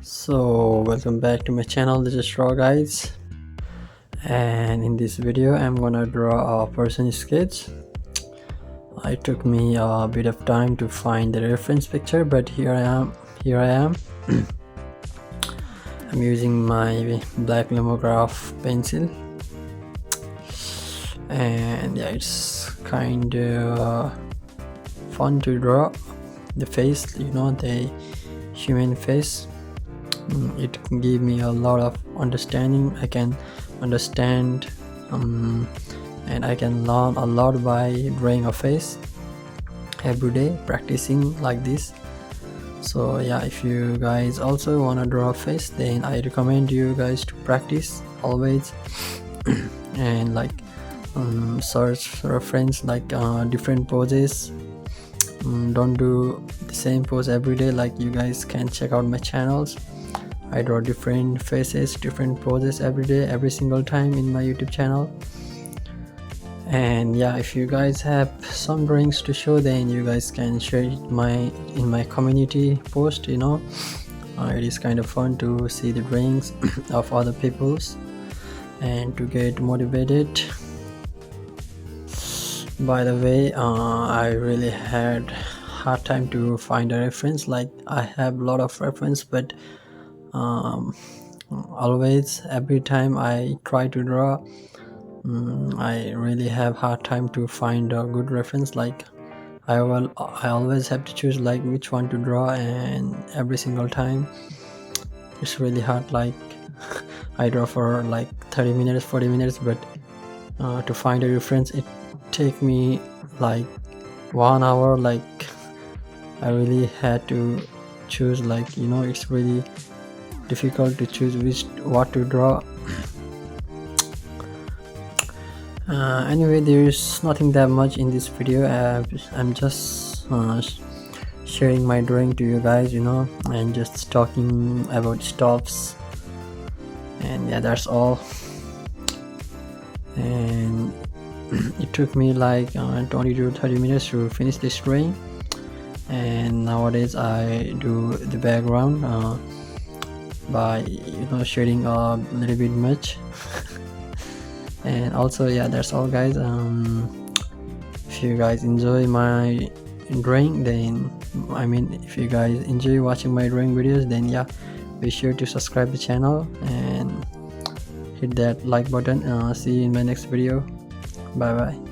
So welcome back to my channel. This is Raw Guys, and in this video I'm gonna draw a person sketch. It took me a bit of time to find the reference picture, but here I am. I'm using my black lithograph pencil, and yeah, it's kind of fun to draw the face, the human face. It gave me a lot of understanding. I can understand and I can learn a lot by drawing a face every day, practicing like this. So yeah, if you guys also want to draw a face, then I recommend you guys to practice always and search reference different poses. Don't do the same pose every day. Like, you guys can check out my channels. I draw different faces, different poses every day, every single time in my YouTube channel. And yeah, if you guys have some drawings to show, then you guys can share it in my community post. It is kind of fun to see the drawings of other people's and to get motivated. By the way, I really had hard time to find a reference. Like, I have a lot of reference, but always every time I try to draw, I really have hard time to find a good reference. Like, I always have to choose like which one to draw, and every single time it's really hard. Like, I draw for like 30 minutes, 40 minutes, but to find a reference it take me like 1 hour. Like, I really had to choose, it's really difficult to choose what to draw. Anyway, there's nothing that much in this video. I'm just sharing my drawing to you guys, and just talking about stuffs, and yeah, that's all. And it took me like 20 to 30 minutes to finish this drawing. And nowadays I do the background by shading a little bit much. And also, yeah, that's all, guys. If you guys enjoy my drawing, then if you guys enjoy watching my drawing videos, then yeah, be sure to subscribe the channel and hit that like button. See you in my next video. Bye bye.